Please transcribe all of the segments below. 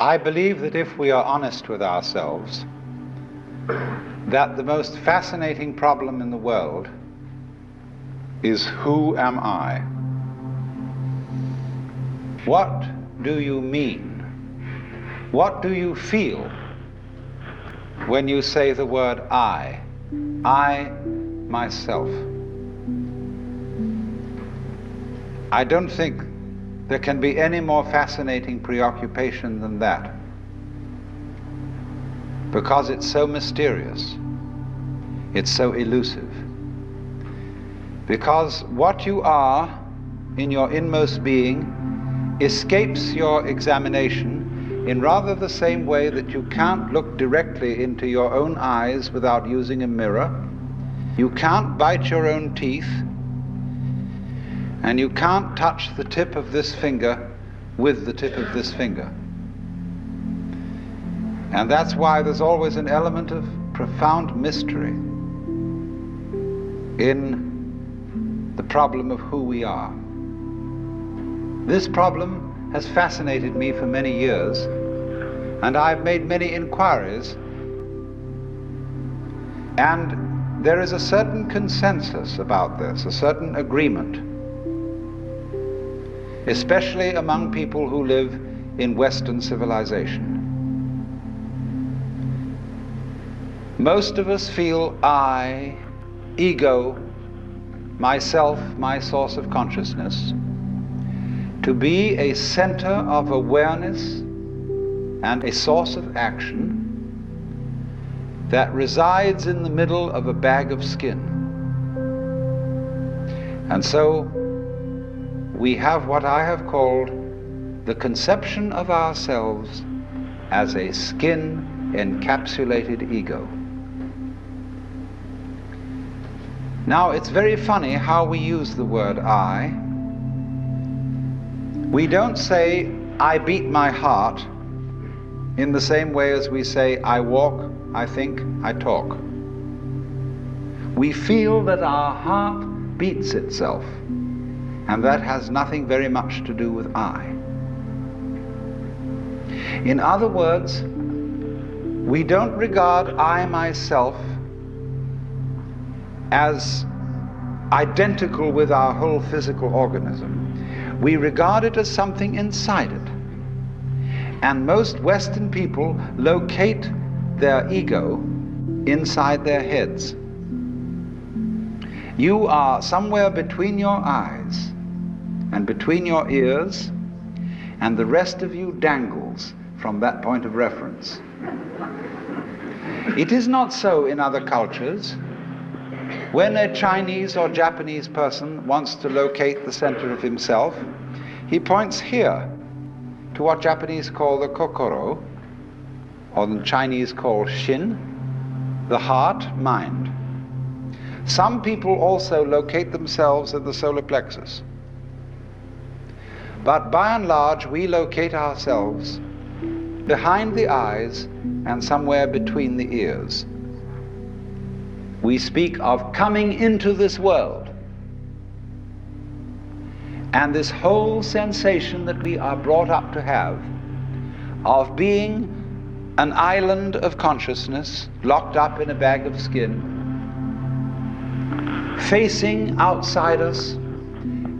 I believe that if we are honest with ourselves, that the most fascinating problem in the world is, who am I? What do you mean? What do you feel when you say the word I myself? I don't think there can be any more fascinating preoccupation than that, because it's so mysterious, it's so elusive. Because what you are in your inmost being escapes your examination in rather the same way that you can't look directly into your own eyes without using a mirror, you can't bite your own teeth, and you can't touch the tip of this finger with the tip of this finger. And that's why there's always an element of profound mystery in the problem of who we are. This problem has fascinated me for many years, and I've made many inquiries, and there is a certain consensus about this, a certain agreement, especially among people who live in Western civilization. Most of us feel I, ego, myself, my source of consciousness, to be a center of awareness and a source of action that resides in the middle of a bag of skin. And so we have what I have called the conception of ourselves as a skin-encapsulated ego. Now, it's very funny how we use the word I. We don't say, I beat my heart, in the same way as we say, I walk, I think, I talk. We feel that our heart beats itself, and that has nothing very much to do with I. In other words, we don't regard I myself as identical with our whole physical organism. We regard it as something inside it. And most Western people locate their ego inside their heads. You are somewhere between your eyes and between your ears, and the rest of you dangles from that point of reference. It is not so in other cultures. When a Chinese or Japanese person wants to locate the center of himself, he points here to what Japanese call the kokoro, or the Chinese call shin, the heart, mind. Some people also locate themselves at the solar plexus. But by and large, we locate ourselves behind the eyes and somewhere between the ears. We speak of coming into this world. And this whole sensation that we are brought up to have of being an island of consciousness locked up in a bag of skin, facing outside us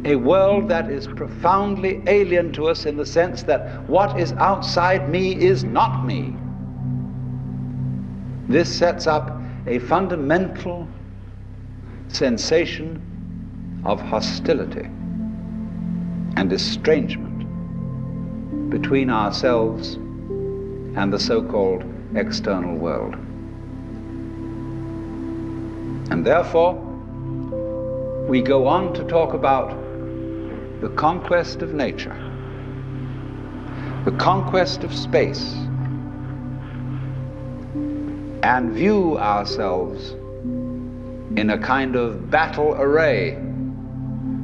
a world that is profoundly alien to us, in the sense that what is outside me is not me. This sets up a fundamental sensation of hostility and estrangement between ourselves and the so-called external world. And therefore, we go on to talk about the conquest of nature, the conquest of space, and view ourselves in a kind of battle array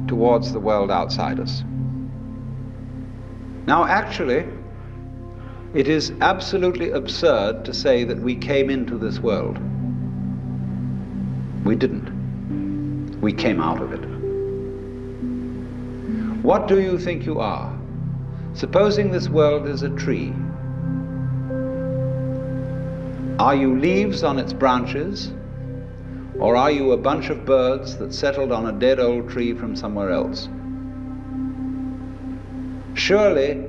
towards the world outside us. Now, actually, it is absolutely absurd to say that we came into this world. We didn't. We came out of it. What do you think you are? Supposing this world is a tree. Are you leaves on its branches, or are you a bunch of birds that settled on a dead old tree from somewhere else? Surely,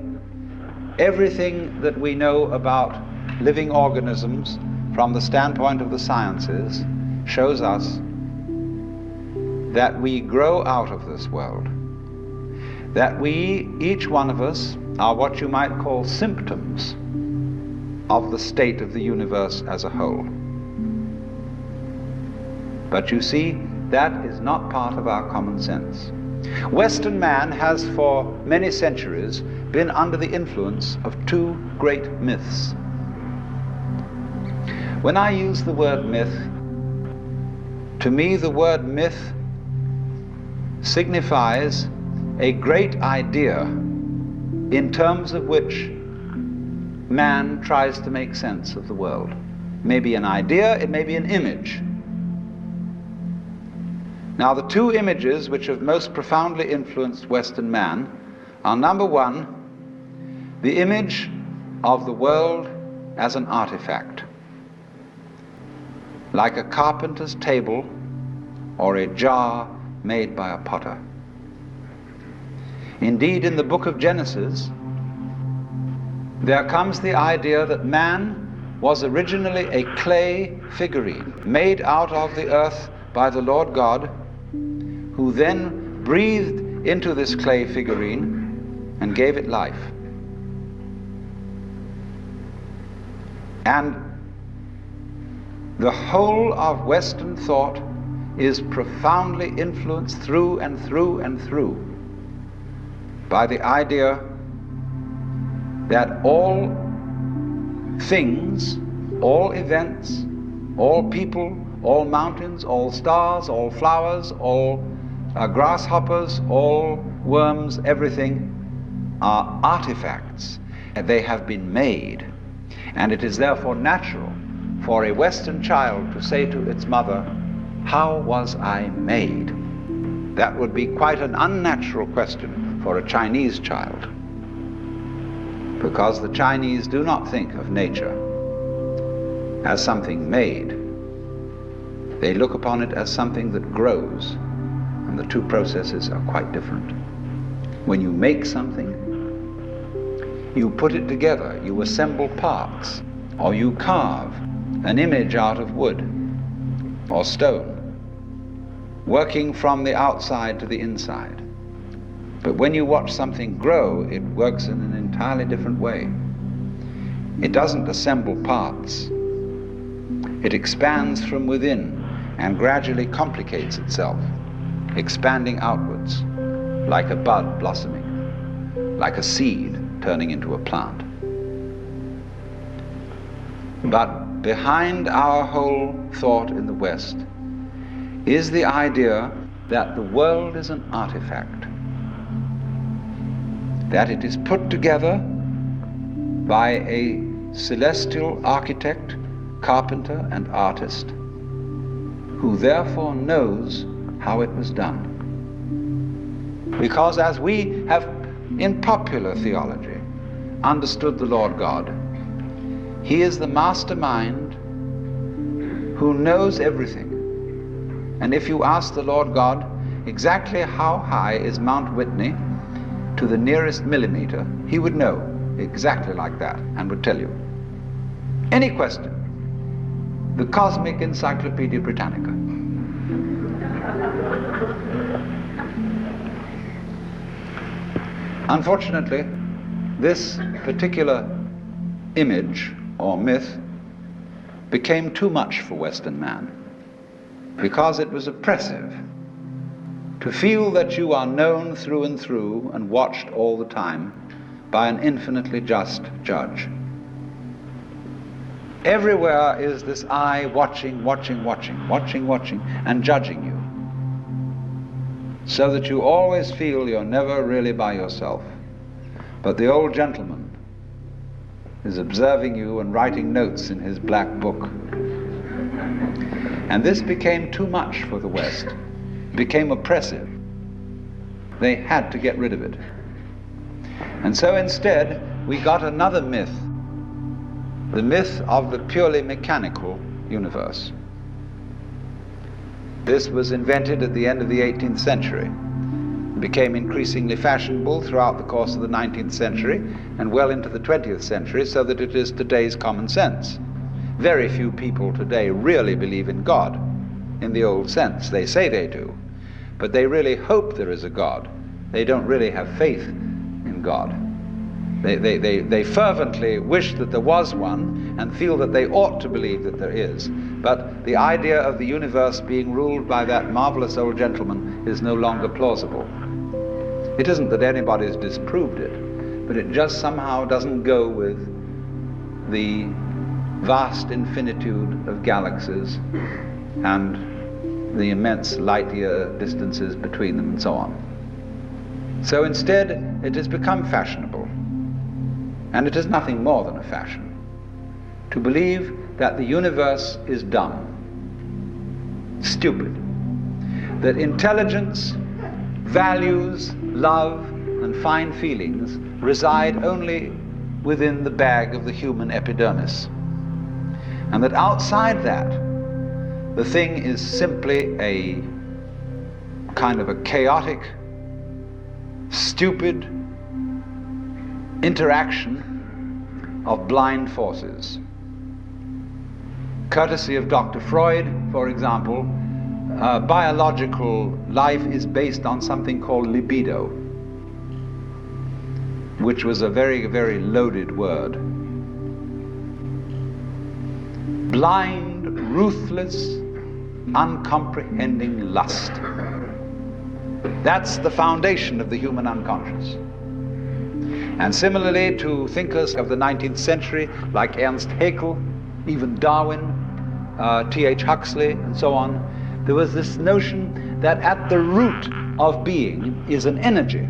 everything that we know about living organisms from the standpoint of the sciences shows us that we grow out of this world, that we, each one of us, are what you might call symptoms of the state of the universe as a whole. But you see, that is not part of our common sense. Western man has for many centuries been under the influence of two great myths. When I use the word myth, to me the word myth signifies a great idea in terms of which man tries to make sense of the world. It may be an idea, it may be an image. Now, the two images which have most profoundly influenced Western man are, number one, the image of the world as an artifact, like a carpenter's table or a jar made by a potter. Indeed, in the book of Genesis, there comes the idea that man was originally a clay figurine made out of the earth by the Lord God, who then breathed into this clay figurine and gave it life. And the whole of Western thought is profoundly influenced through and through and through by the idea that all things, all events, all people, all mountains, all stars, all flowers, all grasshoppers, all worms, everything are artifacts. They have been made. And it is therefore natural for a Western child to say to its mother, "How was I made?" That would be quite an unnatural question for a Chinese child, because the Chinese do not think of nature as something made. They look upon it as something that grows, and the two processes are quite different. When you make something, you put it together, you assemble parts, or you carve an image out of wood or stone, working from the outside to the inside. But when you watch something grow, it works in an entirely different way. It doesn't assemble parts. It expands from within and gradually complicates itself, expanding outwards, like a bud blossoming, like a seed turning into a plant. But behind our whole thought in the West is the idea that the world is an artifact, that it is put together by a celestial architect, carpenter, and artist, who therefore knows how it was done. Because as we have in popular theology understood the Lord God, He is the mastermind who knows everything. And if you ask the Lord God exactly how high is Mount Whitney to the nearest millimeter, He would know exactly like that and would tell you. Any question, the Cosmic Encyclopedia Britannica. Unfortunately, this particular image or myth became too much for Western man, because it was oppressive to feel that you are known through and through and watched all the time by an infinitely just judge. Everywhere is this eye watching, and judging you, so that you always feel you're never really by yourself. But the old gentleman is observing you and writing notes in his black book. And this became too much for the West. It became oppressive. They had to get rid of it. And so instead, we got another myth the myth of the purely mechanical universe. This was invented at the end of the 18th century. It became increasingly fashionable throughout the course of the 19th century and well into the 20th century, so that it is today's common sense. Very few people today really believe in God in the old sense. They say they do, but they really hope there is a God. They don't really have faith in God. They fervently wish that there was one and feel that they ought to believe that there is. But the idea of the universe being ruled by that marvelous old gentleman is no longer plausible. It isn't that anybody's disproved it, but it just somehow doesn't go with the vast infinitude of galaxies and the immense light-year distances between them and so on. So instead, it has become fashionable, and it is nothing more than a fashion, to believe that the universe is dumb, stupid, that intelligence, values, love, and fine feelings reside only within the bag of the human epidermis, and that outside that, the thing is simply a kind of a chaotic, stupid interaction of blind forces. Courtesy of Dr. Freud, for example, biological life is based on something called libido, which was a very, very loaded word. Blind, ruthless, uncomprehending lust. That's the foundation of the human unconscious. And similarly, to thinkers of the 19th century like Ernst Haeckel, even Darwin, T.H. Huxley, and so on, there was this notion that at the root of being is an energy.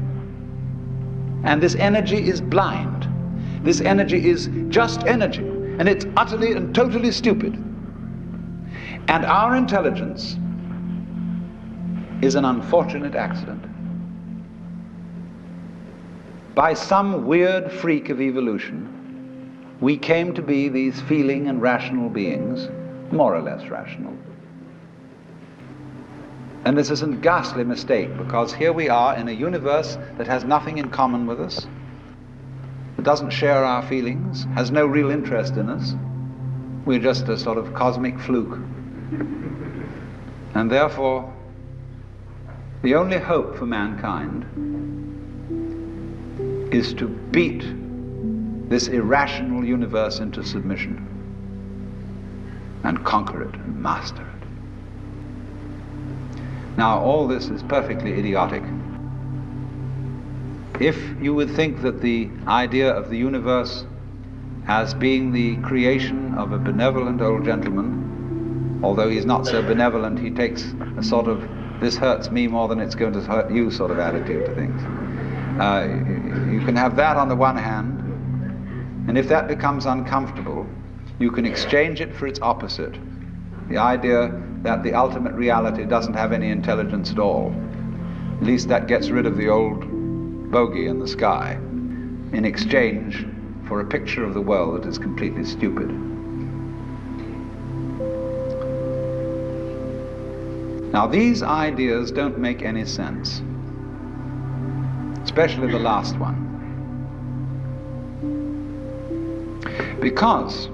And this energy is blind. This energy is just energy, and it's utterly and totally stupid. And our intelligence is an unfortunate accident. By some weird freak of evolution, we came to be these feeling and rational beings, more or less rational. And this is a ghastly mistake, because here we are in a universe that has nothing in common with us, that doesn't share our feelings, has no real interest in us. We're just a sort of cosmic fluke. And therefore, the only hope for mankind is to beat this irrational universe into submission and conquer it and master it. Now, all this is perfectly idiotic. If you would think that the idea of the universe as being the creation of a benevolent old gentleman, although he's not so benevolent, he takes a sort of this hurts me more than it's going to hurt you sort of attitude to things. You can have that on the one hand, and if that becomes uncomfortable, you can exchange it for its opposite, the idea that the ultimate reality doesn't have any intelligence at all. At least that gets rid of the old bogey in the sky, in exchange for a picture of the world that is completely stupid. Now, these ideas don't make any sense, especially the last one, because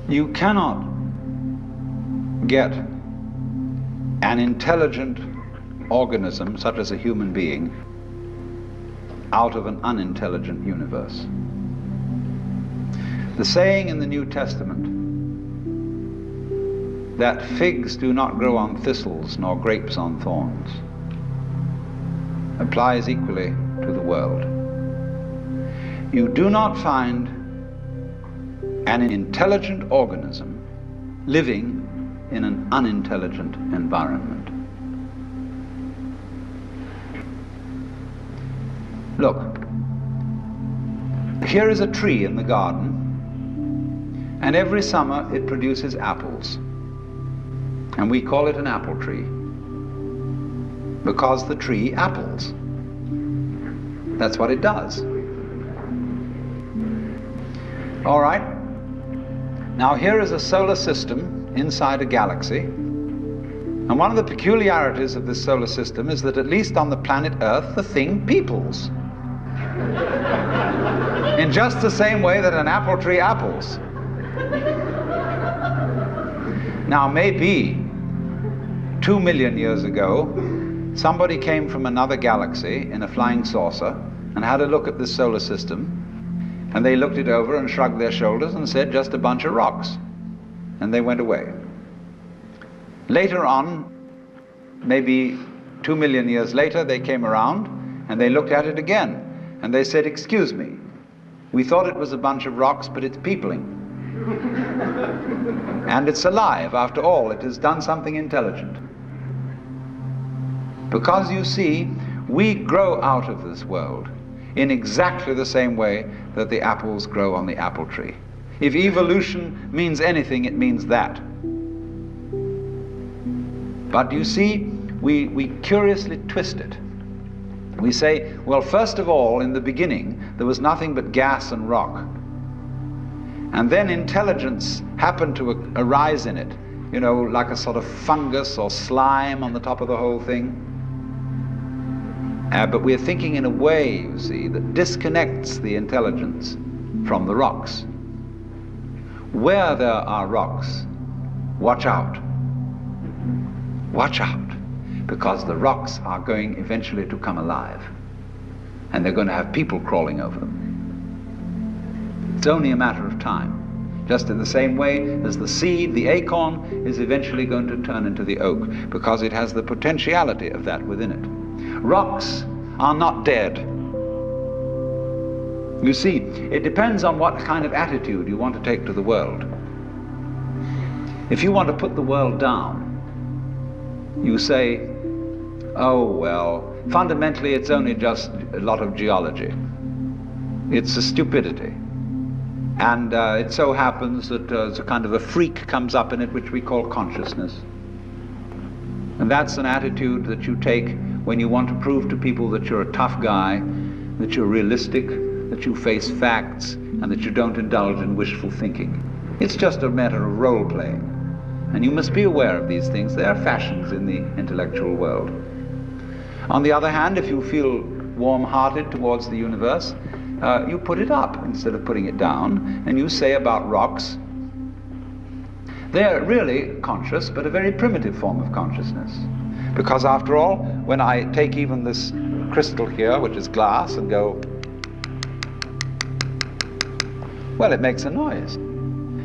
you cannot get an intelligent organism, such as a human being, out of an unintelligent universe. The saying in the New Testament that figs do not grow on thistles nor grapes on thorns applies equally to the world. You do not find an intelligent organism living in an unintelligent environment. Look, here is a tree in the garden, and every summer it produces apples. And we call it an apple tree because the tree apples. That's what it does. All right. Now here is a solar system inside a galaxy. And one of the peculiarities of this solar system is that at least on the planet Earth, the thing peoples. In just the same way that an apple tree apples. Now maybe 2 million years ago, somebody came from another galaxy in a flying saucer and had a look at this solar system, and they looked it over and shrugged their shoulders and said, just a bunch of rocks. And they went away. Later on, maybe 2 million years later, they came around and they looked at it again. And they said, excuse me, we thought it was a bunch of rocks, but it's peopling. And it's alive. After all, it has done something intelligent. Because you see, we grow out of this world in exactly the same way that the apples grow on the apple tree. If evolution means anything, it means that. But you see, we curiously twist it. We say, well, first of all, in the beginning, there was nothing but gas and rock. And then intelligence happened to arise in it, you know, like a sort of fungus or slime on the top of the whole thing. But we're thinking in a way, you see, that disconnects the intelligence from the rocks. Where there are rocks, watch out. Watch out, because the rocks are going eventually to come alive. And they're going to have people crawling over them. It's only a matter of time. Just in the same way as the seed, the acorn, is eventually going to turn into the oak, because it has the potentiality of that within it. Rocks are not dead. You see, it depends on what kind of attitude you want to take to the world. If you want to put the world down, you say, oh, well, fundamentally it's only just a lot of geology. It's a stupidity. And it so happens that a kind of a freak comes up in it which we call consciousness. And that's an attitude that you take when you want to prove to people that you're a tough guy, that you're realistic, that you face facts, and that you don't indulge in wishful thinking. It's just a matter of role-playing. And you must be aware of these things. They are fashions in the intellectual world. On the other hand, if you feel warm-hearted towards the universe, you put it up instead of putting it down, and you say about rocks, they're really conscious, but a very primitive form of consciousness. Because after all, when I take even this crystal here, which is glass, and go, well, it makes a noise.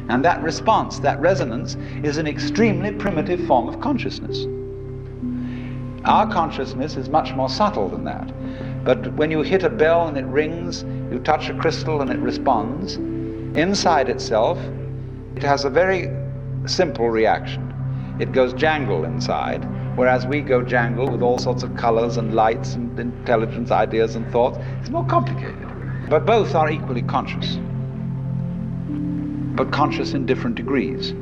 And that response, that resonance, is an extremely primitive form of consciousness. Our consciousness is much more subtle than that. But when you hit a bell and it rings, you touch a crystal and it responds, inside itself, it has a very simple reaction. It goes jangle inside, whereas we go jangle with all sorts of colors and lights and intelligence, ideas and thoughts. It's more complicated. But both are equally conscious, but conscious in different degrees.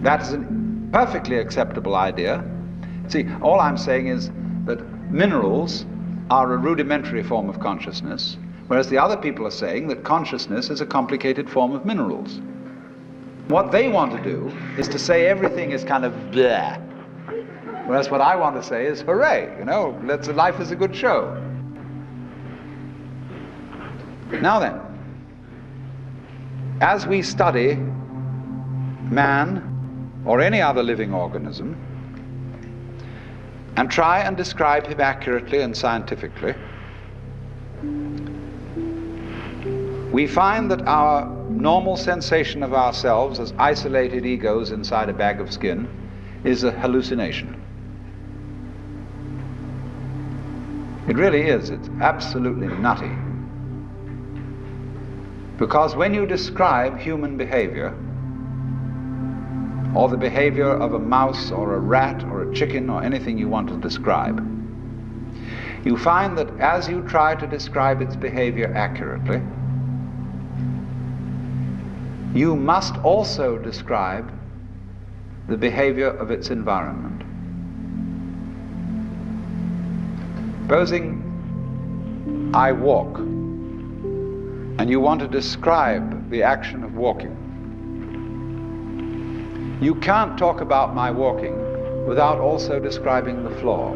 That is a perfectly acceptable idea. See, all I'm saying is that minerals are a rudimentary form of consciousness, whereas the other people are saying that consciousness is a complicated form of minerals. What they want to do is to say everything is kind of bleh, whereas what I want to say is hooray, you know, life is a good show. Now then, as we study man or any other living organism and try and describe him accurately and scientifically, we find that our normal sensation of ourselves as isolated egos inside a bag of skin is a hallucination. It really is. It's absolutely nutty. Because when you describe human behavior, or the behavior of a mouse or a rat or a chicken or anything you want to describe, you find that as you try to describe its behavior accurately, you must also describe the behavior of its environment. Supposing I walk and you want to describe the action of walking, you can't talk about my walking without also describing the floor.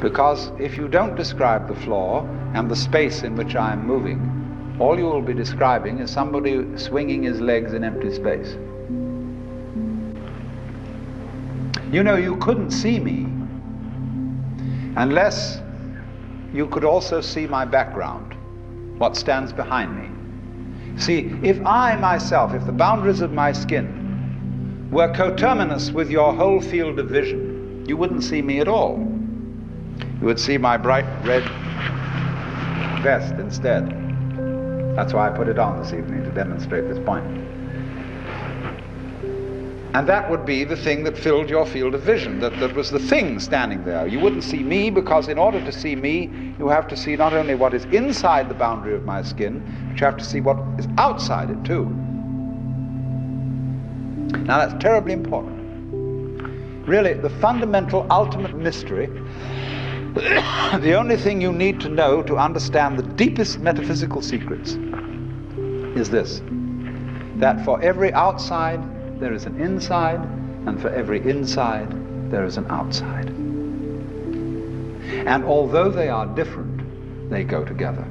Because if you don't describe the floor and the space in which I am moving, all you will be describing is somebody swinging his legs in empty space. You know, you couldn't see me unless you could also see my background, what stands behind me. See, if I myself, if the boundaries of my skin were coterminous with your whole field of vision, you wouldn't see me at all. You would see my bright red vest instead. That's why I put it on this evening, to demonstrate this point. And that would be the thing that filled your field of vision, that was the thing standing there. You wouldn't see me, because in order to see me, you have to see not only what is inside the boundary of my skin, but you have to see what is outside it too. Now that's terribly important. Really, the fundamental, ultimate mystery, the only thing you need to know to understand the deepest metaphysical secrets is this: that for every outside there is an inside, and for every inside there is an outside. And although they are different, they go together.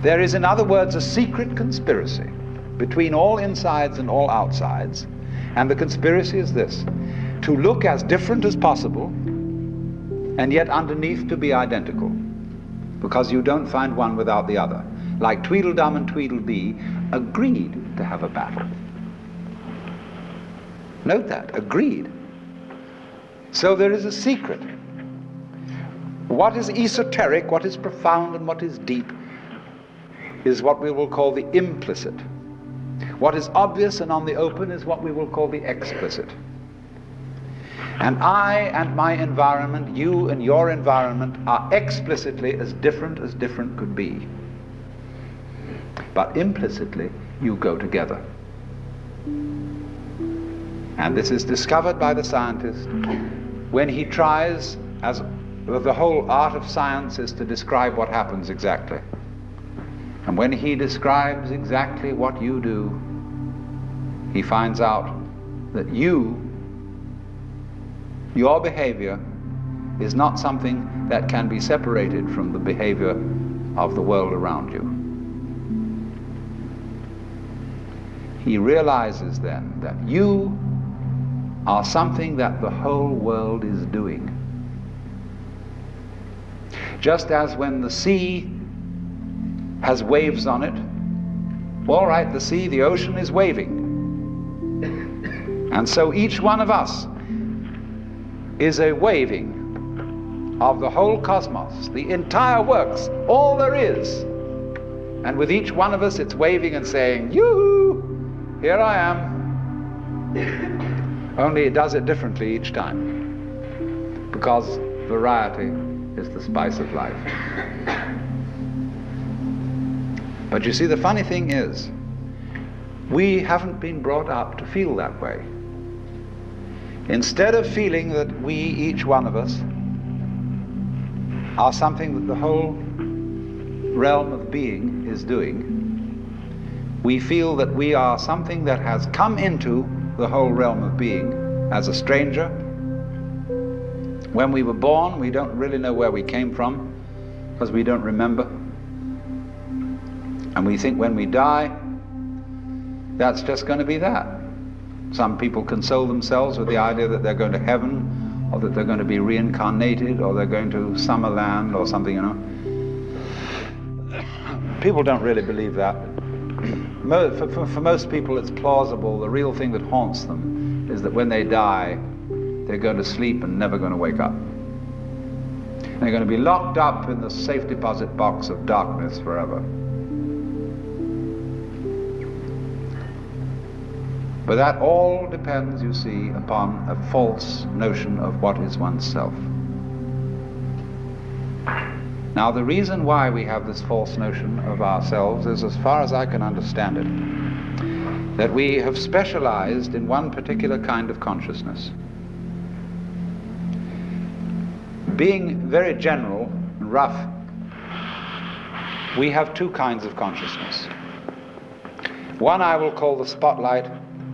There is, in other words, a secret conspiracy between all insides and all outsides, and the conspiracy is this: to look as different as possible, and yet underneath to be identical, because you don't find one without the other. Like Tweedledum and Tweedledee agreed to have a battle. Note that, agreed. So there is a secret. What is esoteric, what is profound, and what is deep is what we will call the implicit. What is obvious and on the open is what we will call the explicit. And I and my environment, you and your environment, are explicitly as different could be. But implicitly, you go together. And this is discovered by the scientist when he tries, as the whole art of science is to describe what happens exactly. And when he describes exactly what you do, he finds out that your behavior is not something that can be separated from the behavior of the world around you. He realizes then that you are something that the whole world is doing. Just as when the sea has waves on it, all right, the sea, the ocean is waving. And so each one of us is a waving of the whole cosmos, the entire works, all there is. And with each one of us, it's waving and saying, yoo-hoo, here I am. Only it does it differently each time, because variety is the spice of life. But you see, the funny thing is, we haven't been brought up to feel that way. Instead of feeling that we, each one of us, are something that the whole realm of being is doing, we feel that we are something that has come into the whole realm of being as a stranger. When we were born, we don't really know where we came from, because we don't remember. And we think when we die, that's just going to be that. Some people console themselves with the idea that they're going to heaven, or that they're going to be reincarnated, or they're going to Summerland or something, you know. People don't really believe that. For most people it's plausible. The real thing that haunts them is that when they die, they're going to sleep and never going to wake up. They're going to be locked up in the safe deposit box of darkness forever. But that all depends, you see, upon a false notion of what is oneself. Now, the reason why we have this false notion of ourselves is, as far as I can understand it, that we have specialized in one particular kind of consciousness. Being very general and rough, we have two kinds of consciousness. One I will call the spotlight,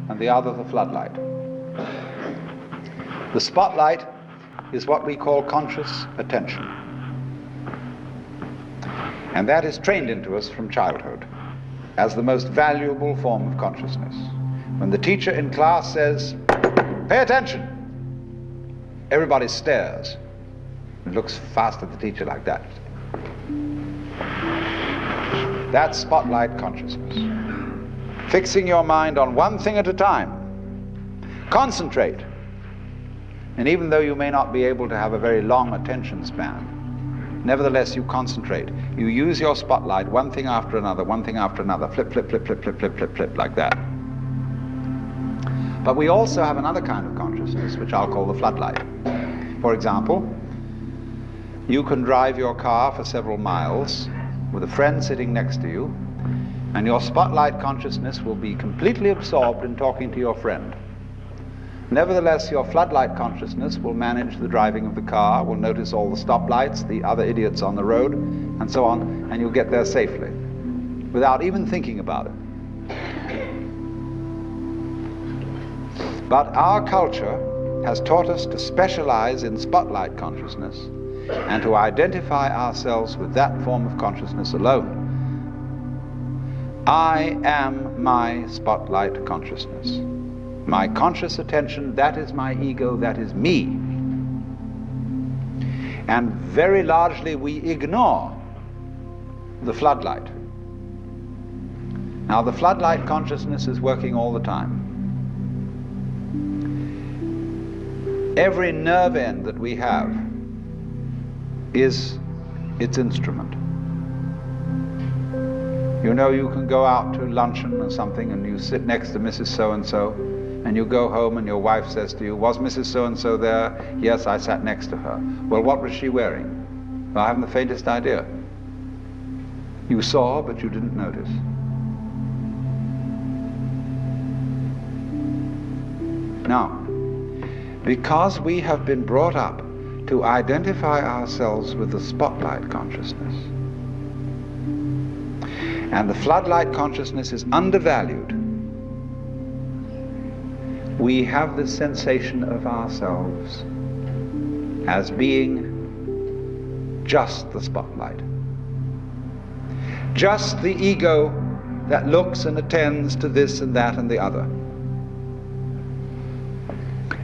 and the other the floodlight. The spotlight is what we call conscious attention. And that is trained into us from childhood as the most valuable form of consciousness. When the teacher in class says, "Pay attention," everybody stares and looks fast at the teacher like that. That's spotlight consciousness. Fixing your mind on one thing at a time. Concentrate. And even though you may not be able to have a very long attention span, nevertheless you concentrate. You use your spotlight, one thing after another, one thing after another, flip, flip, flip, flip, flip, flip, flip, flip, like that. But we also have another kind of consciousness, which I'll call the floodlight. For example, you can drive your car for several miles with a friend sitting next to you, and your spotlight consciousness will be completely absorbed in talking to your friend. Nevertheless, your floodlight consciousness will manage the driving of the car, will notice all the stoplights, the other idiots on the road, and so on, and you'll get there safely, without even thinking about it. But our culture has taught us to specialize in spotlight consciousness and to identify ourselves with that form of consciousness alone. I am my spotlight consciousness. My conscious attention, that is my ego, that is me. And very largely we ignore the floodlight. Now the floodlight consciousness is working all the time. Every nerve end that we have is its instrument. You know, you can go out to luncheon or something and you sit next to Mrs. So-and-so, and you go home and your wife says to you, "Was Mrs. So-and-so there?" "Yes, I sat next to her." "Well, what was she wearing?" "Well, I haven't the faintest idea." You saw, but you didn't notice. Now, because we have been brought up to identify ourselves with the spotlight consciousness, and the floodlight consciousness is undervalued, we have this sensation of ourselves as being just the spotlight, just the ego that looks and attends to this and that and the other.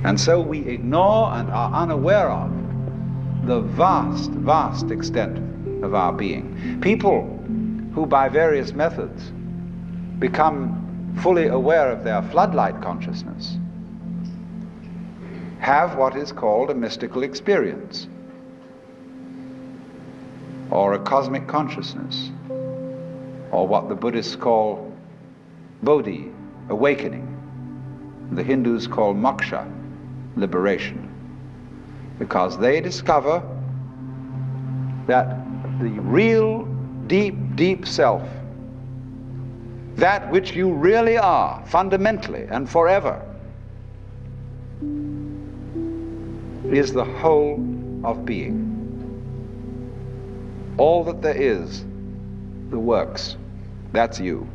And so we ignore and are unaware of the vast, vast extent of our being. People who by various methods become fully aware of their floodlight consciousness have what is called a mystical experience, or a cosmic consciousness, or what the Buddhists call bodhi, awakening. The Hindus call moksha, liberation, because they discover that the real deep, deep self, that which you really are, fundamentally and forever, is the whole of being. All that there is, the works, that's you.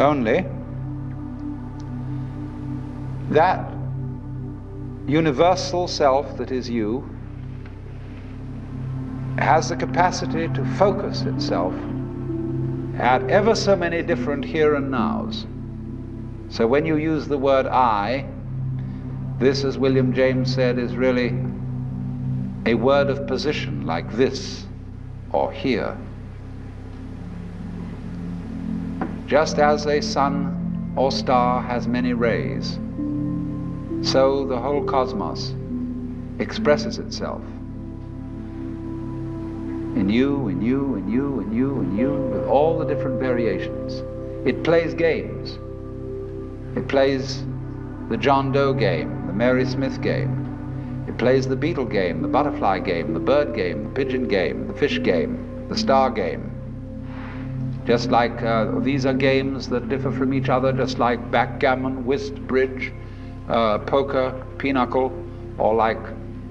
Only that universal self that is you has the capacity to focus itself at ever so many different here and nows. So when you use the word I, this, as William James said, is really a word of position, like this or here. Just as a sun or star has many rays, so the whole cosmos expresses itself in you, in you, in you, in you, in you, with all the different variations. It plays games. It plays the John Doe game, the Mary Smith game. It plays the beetle game, the butterfly game, the bird game, the pigeon game, the fish game, the star game. Just like these are games that differ from each other, just like backgammon, whist, bridge, poker, pinochle, or like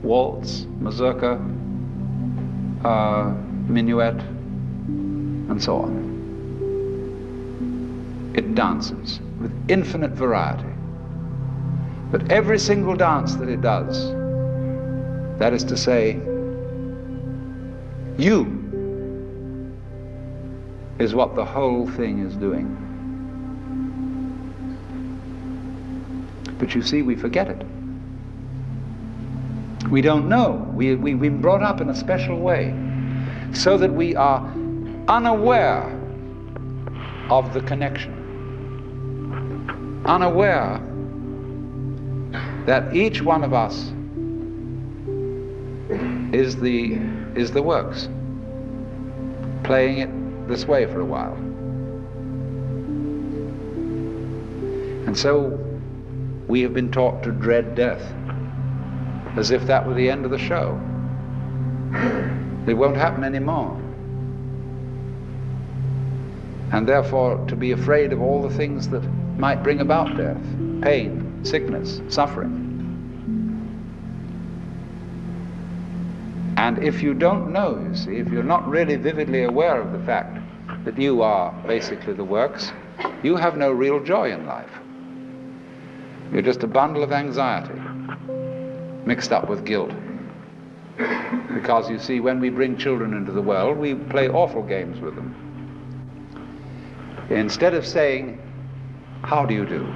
waltz, mazurka, minuet, and so on. It dances with infinite variety. But every single dance that it does, that is to say, you is what the whole thing is doing. But you see, we forget it. We don't know. We've been brought up in a special way so that we are unaware of the connection, unaware that each one of us is the works, playing it this way for a while. And so we have been taught to dread death, as if that were the end of the show. It won't happen anymore. And therefore to be afraid of all the things that might bring about death, pain, sickness, suffering. And if you don't know, you see, if you're not really vividly aware of the fact that you are basically the works, you have no real joy in life. You're just a bundle of anxiety mixed up with guilt. Because you see, when we bring children into the world, we play awful games with them. Instead of saying, "How do you do?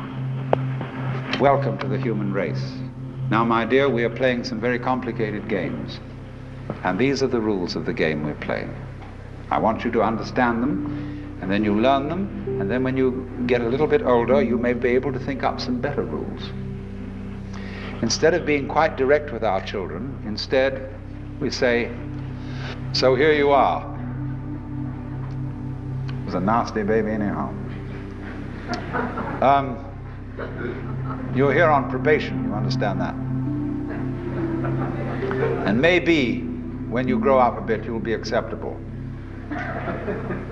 Welcome to the human race. Now, my dear, we are playing some very complicated games. And these are the rules of the game we're playing. I want you to understand them, and then you learn them, and then when you get a little bit older, you may be able to think up some better rules." Instead of being quite direct with our children, instead we say, "So here you are." It was a nasty baby anyhow. You're here on probation, you understand that? And maybe when you grow up a bit, you'll be acceptable.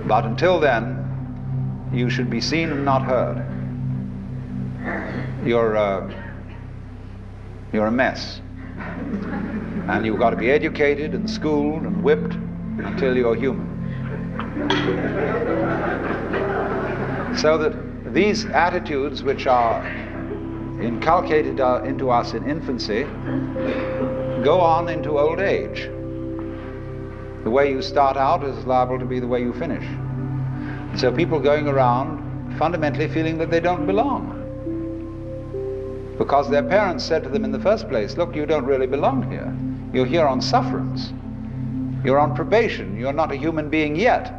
But until then, you should be seen and not heard. You're a mess. And you've got to be educated and schooled and whipped until you're human. So that these attitudes which are inculcated into us in infancy go on into old age. The way you start out is liable to be the way you finish. So people going around fundamentally feeling that they don't belong, because their parents said to them in the first place, "Look, you don't really belong here. You're here on sufferance. You're on probation. You're not a human being yet."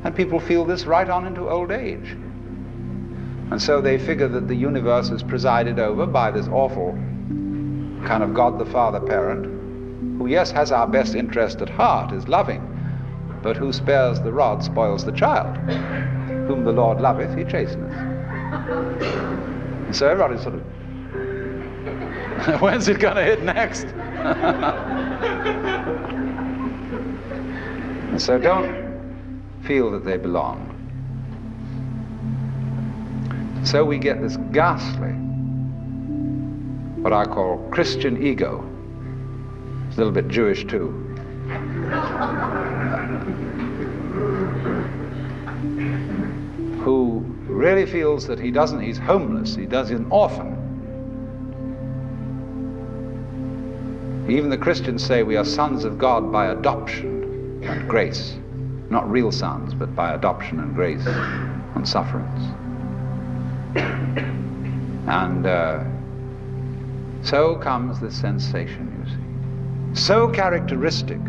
And people feel this right on into old age. And so they figure that the universe is presided over by this awful kind of God the Father parent, who, yes, has our best interest at heart, is loving, but who spares the rod spoils the child. Whom the Lord loveth, he chasteneth. And so everybody's sort of, when's it going to hit next? And so don't feel that they belong. So we get this ghastly, what I call Christian ego. It's a little bit Jewish too. Who really feels that he's homeless, he's an orphan. Even the Christians say we are sons of God by adoption and grace. Not real sons, but by adoption and grace and sufferance. And so comes this sensation, you see, so characteristic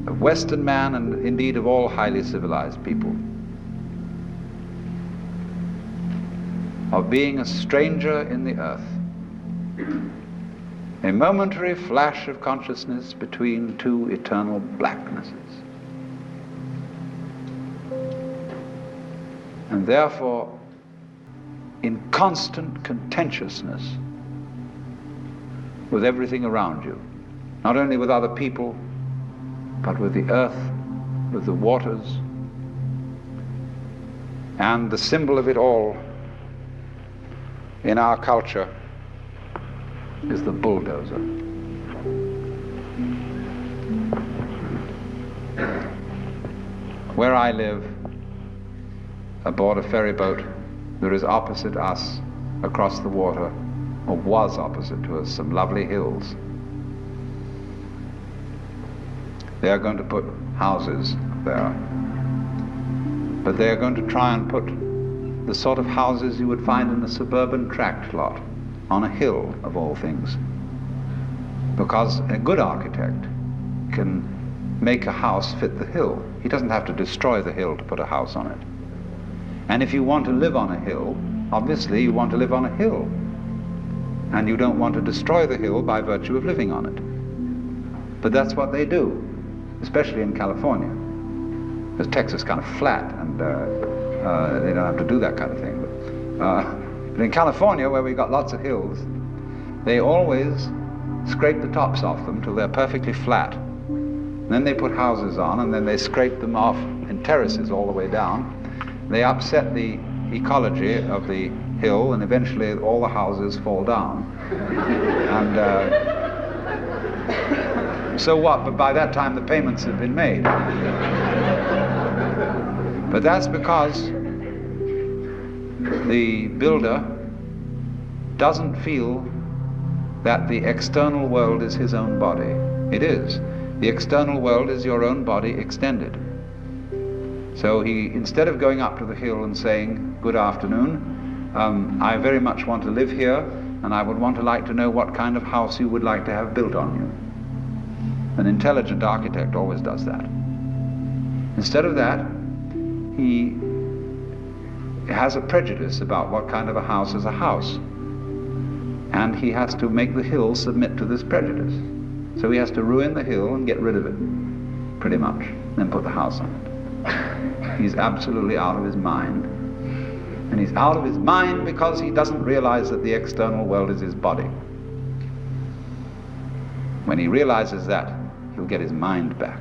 of Western man and indeed of all highly civilized people, of being a stranger in the earth, a momentary flash of consciousness between two eternal blacknesses. And therefore in constant contentiousness with everything around you, not only with other people, but with the earth, with the waters, and the symbol of it all in our culture is the bulldozer. Where I live, aboard a ferry boat, there is opposite us, across the water, or was opposite to us, some lovely hills. They are going to put houses there, but they are going to try and put the sort of houses you would find in a suburban tract lot, on a hill of all things. Because a good architect can make a house fit the hill. He doesn't have to destroy the hill to put a house on it. And if you want to live on a hill, obviously you want to live on a hill. And you don't want to destroy the hill by virtue of living on it. But that's what they do, especially in California. Because Texas is kind of flat, and they don't have to do that kind of thing. But in California, where we've got lots of hills, they always scrape the tops off them till they're perfectly flat. And then they put houses on, and then they scrape them off in terraces all the way down. They upset the ecology of the hill, and eventually all the houses fall down. And so what? But by that time the payments have been made. But that's because the builder doesn't feel that the external world is his own body. It is. The external world is your own body extended. So he, instead of going up to the hill and saying, "Good afternoon, I very much want to live here, and I would like to know what kind of house you would like to have built on you." An intelligent architect always does that. Instead of that, he has a prejudice about what kind of a house is a house. And he has to make the hill submit to this prejudice. So he has to ruin the hill and get rid of it, pretty much, then put the house on it. He's absolutely out of his mind. And he's out of his mind because he doesn't realize that the external world is his body. When he realizes that, he'll get his mind back.